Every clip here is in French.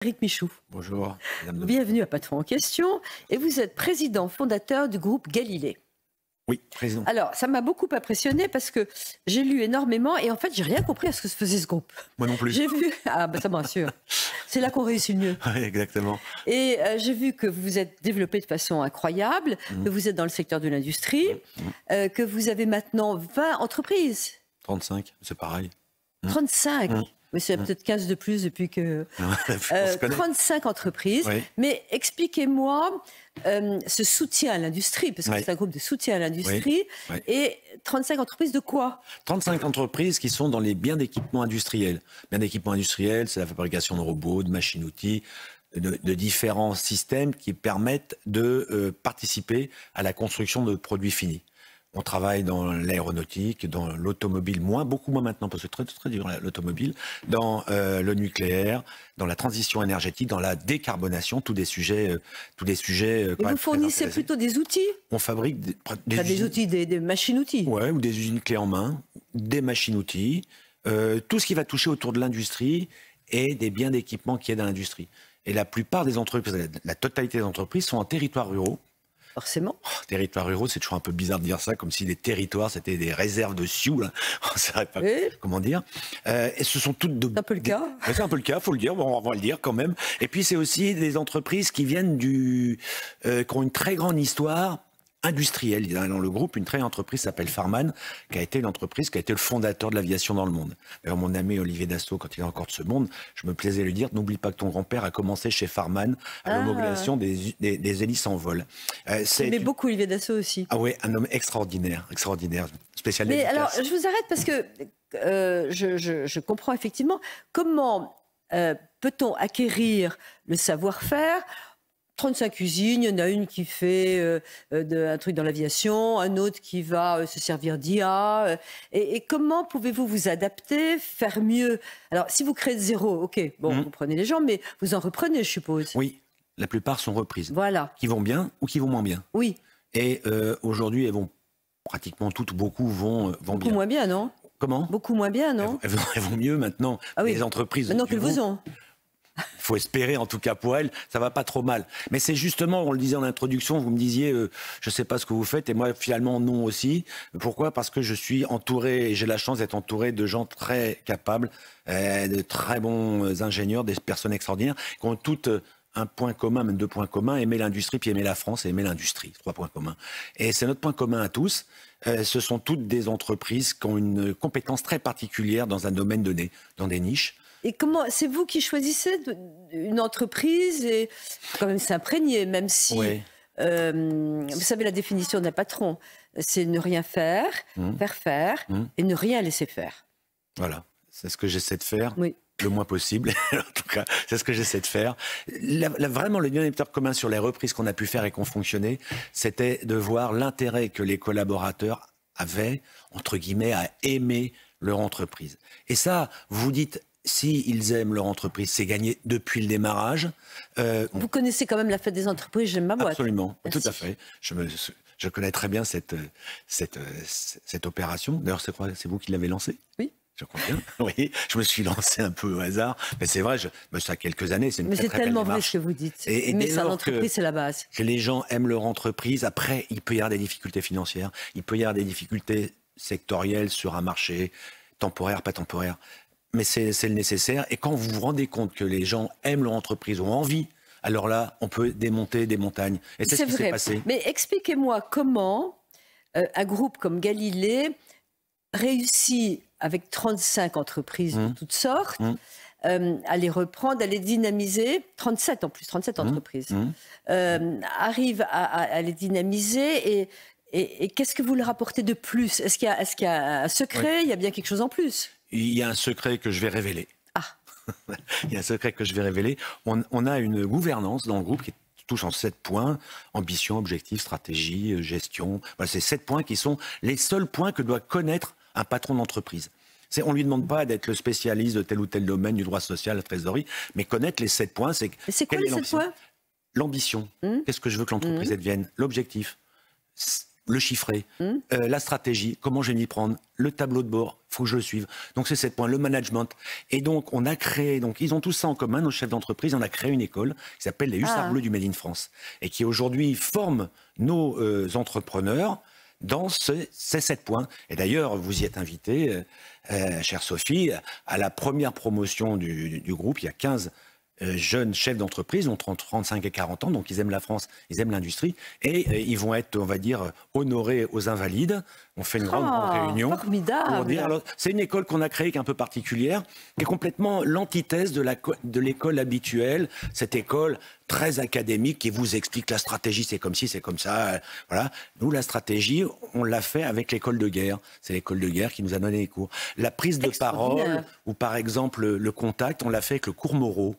Éric Michoud. Bonjour, madame. Bienvenue à Patron en question. Et vous êtes président fondateur du groupe Galilée. Oui, président. Alors, ça m'a beaucoup impressionné parce que j'ai lu énormément et en fait, j'ai rien compris à ce que faisait ce groupe. Moi non plus. J'ai vu. Ah, bah, ça me rassure. C'est là qu'on réussit le mieux. Oui, exactement. Et j'ai vu que vous vous êtes développé de façon incroyable, que vous êtes dans le secteur de l'industrie, que vous avez maintenant 20 entreprises. 35, c'est pareil. 35. Mais c'est peut-être 15 de plus depuis que... 35 entreprises. Oui. Mais expliquez-moi ce soutien à l'industrie, parce que c'est un groupe de soutien à l'industrie. Oui. Et 35 entreprises de quoi? 35 entreprises qui sont dans les biens d'équipement industriel. Biens d'équipement industriel, c'est la fabrication de robots, de machines-outils, de différents systèmes qui permettent de participer à la construction de produits finis. On travaille dans l'aéronautique, dans l'automobile, beaucoup moins maintenant, parce que c'est très dur l'automobile, dans le nucléaire, dans la transition énergétique, dans la décarbonation, tous des sujets. Et vous fournissez plutôt des outils? On fabrique des outils, des machines-outils. Ouais, ou des usines clés en main, des machines-outils, tout ce qui va toucher autour de l'industrie et des biens d'équipement qui aident à l'industrie. Et la plupart des entreprises, la totalité des entreprises sont en territoires ruraux. Forcément. Territoires ruraux, c'est toujours un peu bizarre de dire ça, comme si les territoires, c'était des réserves de sioux. Là. On ne saurait pas comment dire. Et ce sont toutes c'est un peu le cas. C'est un peu le cas, il faut le dire, bon, on va le dire quand même. Et puis c'est aussi des entreprises qui viennent qui ont une très grande histoire industrielle. Il y a dans le groupe une très grande entreprise qui s'appelle Farman, qui a été l'entreprise qui a été le fondateur de l'aviation dans le monde. D'ailleurs, mon ami Olivier Dassault, quand il est encore de ce monde, je me plaisais à lui dire, n'oublie pas que ton grand-père a commencé chez Farman à l'homologation des hélices en vol. Mais beaucoup Olivier Dassault aussi. Ah oui, un homme extraordinaire, spécialiste. Mais alors, je vous arrête parce que je comprends effectivement comment peut-on acquérir le savoir-faire. 35 usines, il y en a une qui fait un truc dans l'aviation, un autre qui va se servir d'IA. Et comment pouvez-vous vous adapter, faire mieux? Alors, si vous créez de zéro, ok, bon, vous prenez les gens, mais vous en reprenez, je suppose. Oui, la plupart sont reprises. Voilà. Qui vont bien ou qui vont moins bien. Oui. Et aujourd'hui, elles vont pratiquement toutes, beaucoup vont bien. Beaucoup moins bien, non? Comment? Beaucoup moins bien, non? Elles vont mieux maintenant. Ah oui. Les entreprises. Maintenant qu'elles vous ont. Il faut espérer, en tout cas pour elle, ça va pas trop mal. Mais c'est justement, on le disait en introduction, vous me disiez, je sais pas ce que vous faites, et moi finalement non aussi. Pourquoi? Parce que je suis entouré, et j'ai la chance d'être entouré de gens très capables, de très bons ingénieurs, des personnes extraordinaires, qui ont toutes un point commun, même deux points communs, aimer l'industrie, puis aimer la France et aimer l'industrie. 3 points communs. Et c'est notre point commun à tous. Ce sont toutes des entreprises qui ont une compétence très particulière dans un domaine donné, dans des niches. Et comment, c'est vous qui choisissez une entreprise et quand même s'imprégner, même si, vous savez, la définition d'un patron, c'est ne rien faire, faire et ne rien laisser faire. Voilà, c'est ce que j'essaie de faire. Oui. Le moins possible, en tout cas, c'est ce que j'essaie de faire. Vraiment, le dénominateur commun sur les reprises qu'on a pu faire et qui ont fonctionné, c'était de voir l'intérêt que les collaborateurs avaient, entre guillemets, à aimer leur entreprise. Et ça, vous dites, si ils aiment leur entreprise, c'est gagné depuis le démarrage. Vous connaissez quand même la fête des entreprises, j'aime ma boîte. Absolument, Merci. tout à fait. Je connais très bien cette opération. D'ailleurs, c'est vous qui l'avez lancée? Oui. Je crois bien. Oui, je me suis lancé un peu au hasard. Mais c'est vrai, ça a quelques années, c'est une très, très belle tellement démarche. vrai ce que vous dites. Et mais dès ça, lors l'entreprise, c'est la base. Que les gens aiment leur entreprise, après, il peut y avoir des difficultés financières, il peut y avoir des difficultés sectorielles sur un marché, temporaire, pas temporaire. Mais c'est le nécessaire. Et quand vous vous rendez compte que les gens aiment leur entreprise, ont envie, alors là, on peut démonter des montagnes. Et c'est ce qui s'est passé. Mais expliquez-moi comment un groupe comme Galilée réussit avec 35 entreprises de toutes sortes à les reprendre, à les dynamiser. 37 en plus, 37 entreprises. Arrive à les dynamiser et qu'est-ce que vous leur apportez de plus? Est-ce qu'il y a un secret? Il y a bien quelque chose en plus? Il y a un secret que je vais révéler. Ah. Il y a un secret que je vais révéler. On a une gouvernance dans le groupe qui touche en 7 points. Ambition, objectif, stratégie, gestion. Voilà, c'est 7 points qui sont les seuls points que doit connaître un patron d'entreprise. On ne lui demande pas d'être le spécialiste de tel ou tel domaine, du droit social, la trésorerie, mais connaître les 7 points. C'est quoi les 7 points? L'ambition. Qu'est-ce que je veux que l'entreprise devienne? L'objectif. le chiffrer, la stratégie, comment je vais m'y prendre, le tableau de bord, il faut que je le suive. Donc c'est 7 points, le management. Et donc on a créé, donc ils ont tous ça en commun, nos chefs d'entreprise, on a créé une école qui s'appelle les Hussards Bleus du Made in France et qui aujourd'hui forme nos entrepreneurs dans ces 7 points. Et d'ailleurs, vous y êtes invité, chère Sophie, à la première promotion du groupe, il y a 15 jeunes chefs d'entreprise, ont 35 et 40 ans, donc ils aiment la France, ils aiment l'industrie, et ils vont être, on va dire, honorés aux Invalides. On fait une grande réunion. Formidable. C'est une école qu'on a créée qui est un peu particulière, qui est complètement l'antithèse de l'école habituelle, cette école très académique qui vous explique la stratégie, c'est comme ci, c'est comme ça. Voilà. Nous, la stratégie, on l'a fait avec l'école de guerre. C'est l'école de guerre qui nous a donné les cours. La prise de parole, ou par exemple le contact, on l'a fait avec le cours Moreau.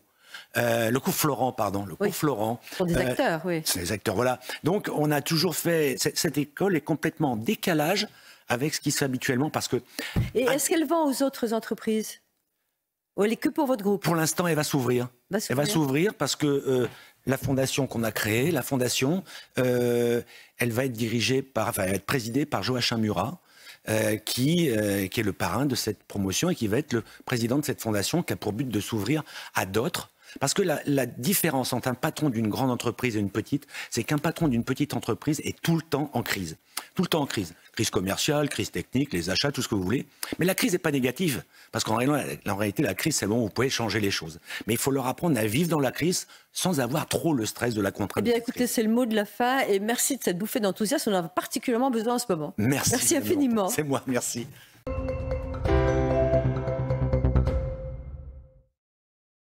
Le cours Florent, pardon, le cours Florent. Pour des acteurs, oui. C'est des acteurs, voilà. Donc, on a toujours fait... Cette école est complètement en décalage avec ce qui se fait habituellement parce que... Et est-ce qu'elle vend aux autres entreprises? Ou elle est que pour votre groupe? Pour l'instant, elle va s'ouvrir. Elle va s'ouvrir parce que la fondation qu'on a créée, la fondation, elle va être dirigée par... Enfin, elle va être présidée par Joachim Murat. Qui est le parrain de cette promotion et qui va être le président de cette fondation qui a pour but de s'ouvrir à d'autres. Parce que la différence entre un patron d'une grande entreprise et une petite, c'est qu'un patron d'une petite entreprise est tout le temps en crise. Tout le temps en crise. Crise commerciale, crise technique, les achats, tout ce que vous voulez. Mais la crise n'est pas négative. Parce qu'en réalité, la crise, c'est le moment où vous pouvez changer les choses. Mais il faut leur apprendre à vivre dans la crise sans avoir trop le stress de la contrainte. Eh bien, écoutez, c'est le mot de la fin. Et merci de cette bouffée d'enthousiasme. On en a particulièrement besoin en ce moment. Merci infiniment. C'est moi, merci.